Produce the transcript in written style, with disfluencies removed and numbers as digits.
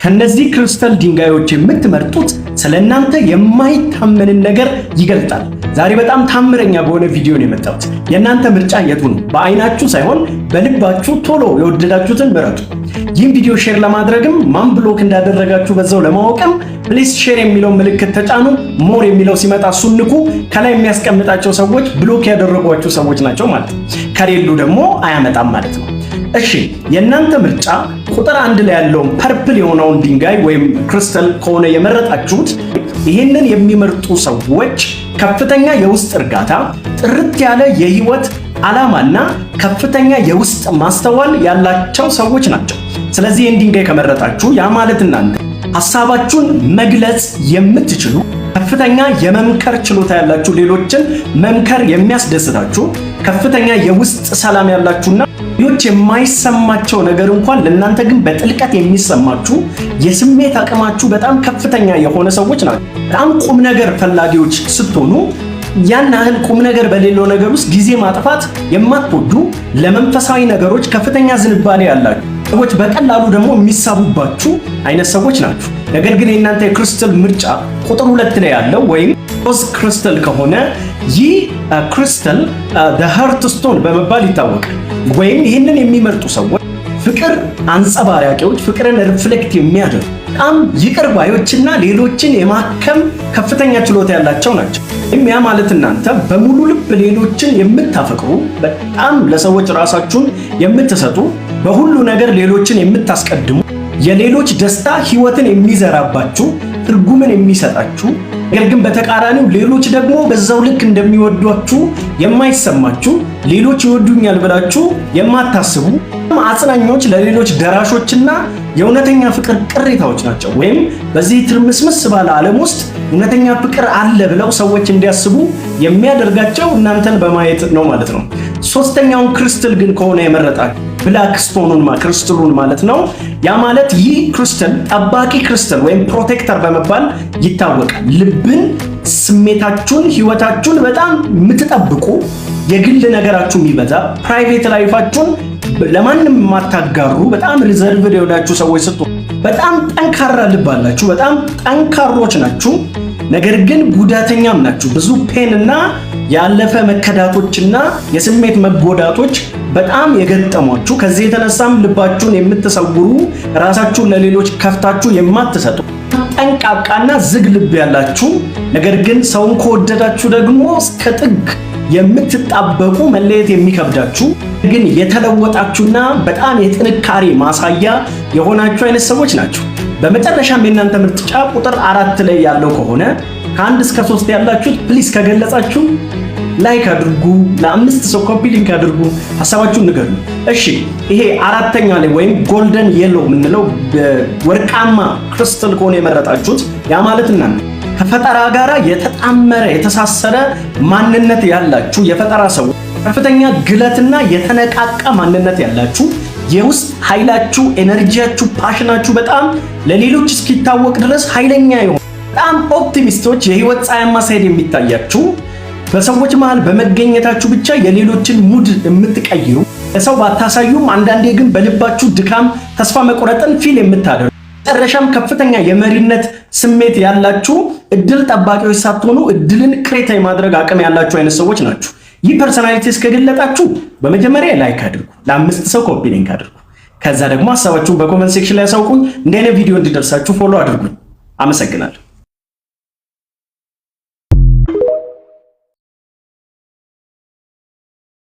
ከነዚህ ክሪስታል ድንጋዮች የምትመርጡት ስለናንተ የማይታመንን ነገር ይገልጣል። ዛሬ በጣም ታምረኛ በሆነ ቪዲዮ ነው የመጣሁት። የናንተ ምርጫ የቱ ነው? በአይናችሁ ሳይሆን በልባችሁ ቶሎ የወደዳችሁትን ምረጡ። ይህን ቪዲዮ ሼር ለማድረግም ማን ብሎክ እንዳደረጋችሁ በዛው ለማወቅም ፕሊስ ሼር የሚለው ምልክት ተጫኑ። ሞር የሚለው ሲመጣ እሱን ንኩ። ከላይ የሚያስቀምጣቸው ሰዎች ብሎክ ያደረጓችሁ ሰዎች ናቸው ማለት ነው። ከሌሉ ደግሞ አያመጣም ማለት ነው። እሺ የናንተ ምርጫ ቁጥር 1 ላይ ያለውን ፐርፕል የሆነውን ድንጋይ ወይም ክሪስታል ከሆነ የመረጣችሁት ይህንን የሚመርጡ ሰዎች ከፍተኛ የውስጥ እርጋታ፣ ጥርት ያለ የህይወት ዓላማና ከፍተኛ የውስጥ ማስተዋል ያላቸው ሰዎች ናቸው። ስለዚህ ይህን ድንጋይ ከመረጣችሁ ያ ማለት እናንተ ሐሳባችሁን መግለጽ የምትችሉ ከፍተኛ የመምከር ችሎታ ያላችሁ፣ ሌሎችን መምከር የሚያስደስታችሁ፣ ከፍተኛ የውስጥ ሰላም ያላችሁና ሌሎች የማይሰማቸው ነገር እንኳን ለእናንተ ግን በጥልቀት የሚሰማችሁ የስሜት አቅማችሁ በጣም ከፍተኛ የሆነ ሰዎች ናቸው። በጣም ቁም ነገር ፈላጊዎች ስትሆኑ ያን ያህል ቁም ነገር በሌለው ነገር ውስጥ ጊዜ ማጥፋት የማትወዱ፣ ለመንፈሳዊ ነገሮች ከፍተኛ ዝንባሌ ያላችሁ ሰዎች በቀላሉ ደግሞ የሚሳቡባችሁ አይነት ሰዎች ናችሁ። ነገር ግን የእናንተ የክሪስታል ምርጫ ቁጥር 2 ላይ ያለው ወይም ሮዝ ክሪስታል ከሆነ ይህ ክሪስታል the heart stone በመባል ይታወቃል። ወይም ይህንን የሚመርጡ ሰዎች ፍቅር አንጸባራቂዎች፣ ፍቅርን ሪፍሌክት የሚያደርጉ በጣም ይቅር ባዮችና ሌሎችን የማከም ከፍተኛ ችሎታ ያላቸው ናቸው። ያ ማለት እናንተ በሙሉ ልብ ሌሎችን የምታፈቅሩ፣ በጣም ለሰዎች ራሳችሁን የምትሰጡ፣ በሁሉ ነገር ሌሎችን የምታስቀድሙ፣ የሌሎች ደስታ ህይወትን የሚዘራባችሁ፣ ትርጉምን የሚሰጣችሁ፣ ነገር ግን በተቃራኒው ሌሎች ደግሞ በዛው ልክ እንደሚወዷችሁ የማይሰማችሁ፣ ሌሎች ይወዱኛል ብላችሁ የማታስቡ፣ አጽናኞች፣ ለሌሎች ደራሾችና የእውነተኛ ፍቅር ቅሬታዎች ናቸው። ወይም በዚህ ትርምስምስ ባለ ዓለም ውስጥ እውነተኛ ፍቅር አለ ብለው ሰዎች እንዲያስቡ የሚያደርጋቸው እናንተን በማየት ነው ማለት ነው። ሶስተኛውን ክሪስታል ግን ከሆነ የመረጣችሁ ብላክ ስቶኑን ክሪስታሉን ማለት ነው። ያ ማለት ይህ ክሪስታል ጠባቂ ክሪስታል ወይም ፕሮቴክተር በመባል ይታወቃል። ልብን፣ ስሜታችሁን፣ ህይወታችሁን በጣም የምትጠብቁ፣ የግል ነገራችሁ የሚበዛ፣ ፕራይቬት ላይፋችሁን ለማንም የማታጋሩ፣ በጣም ሪዘርቭድ የሆናችሁ ሰዎች ስትሆኑ በጣም ጠንካራ ልብ አላችሁ፣ በጣም ጠንካሮች ናችሁ። ነገር ግን ጉዳተኛም ናችሁ። ብዙ ፔን እና ያለፈ መከዳቶችና የስሜት መጎዳቶች በጣም የገጠሟችሁ፣ ከዚህ የተነሳም ልባችሁን የምትሰውሩ፣ ራሳችሁን ለሌሎች ከፍታችሁ የማትሰጡ፣ ጠንቃቃና ዝግ ልብ ያላችሁ፣ ነገር ግን ሰውን ከወደዳችሁ ደግሞ እስከ ጥግ የምትጣበቁ፣ መለየት የሚከብዳችሁ ግን የተለወጣችሁና በጣም የጥንካሬ ማሳያ የሆናችሁ አይነት ሰዎች ናቸው። በመጨረሻም የእናንተ ምርጫ ቁጥር 4 ላይ ያለው ከሆነ ከ1 እስከ 3 ያላችሁት ፕሊስ ከገለጻችሁ ላይክ አድርጉ፣ ለ5 ሰው ኮፒ ሊንክ አድርጉ፣ ሐሳባችሁን ንገሩ። እሺ ይሄ 4ኛ ላይ ወይም ጎልደን የሎ የምንለው ወርቃማ ክሪስታል ከሆነ የመረጣችሁት ያ ማለት እናንተ ከፈጠራ ጋር የተጣመረ የተሳሰረ ማንነት ያላችሁ የፈጠራ ሰዎች፣ ከፍተኛ ግለትና የተነቃቃ ማንነት ያላችሁ፣ የውስጥ ኃይላችሁ፣ ኤነርጂያችሁ፣ ፓሽናችሁ በጣም ለሌሎች እስኪታወቅ ድረስ ኃይለኛ የሆነ በጣም ኦፕቲሚስቶች፣ የህይወት ፀሐያማ ሳይድ የሚታያችሁ፣ በሰዎች መሃል በመገኘታችሁ ብቻ የሌሎችን ሙድ የምትቀይሩ፣ ለሰው ባታሳዩም አንዳንዴ ግን በልባችሁ ድካም፣ ተስፋ መቁረጥን ፊል የምታደርጉ፣ መጨረሻም ከፍተኛ የመሪነት ስሜት ያላችሁ፣ እድል ጠባቂዎች ሳትሆኑ እድልን ክሬት የማድረግ አቅም ያላችሁ አይነት ሰዎች ናችሁ። ይህ ፐርሰናሊቲ እስከገለጣችሁ በመጀመሪያ ላይክ አድርጉ፣ ለ5 ሰው ኮፒ ሊንክ አድርጉ። ከዛ ደግሞ ሐሳባችሁን በኮሜንት ሴክሽን ላይ ያሳውቁኝ። እንደኔ ቪዲዮ እንዲደርሳችሁ ፎሎ አድርጉኝ። አመሰግናለሁ።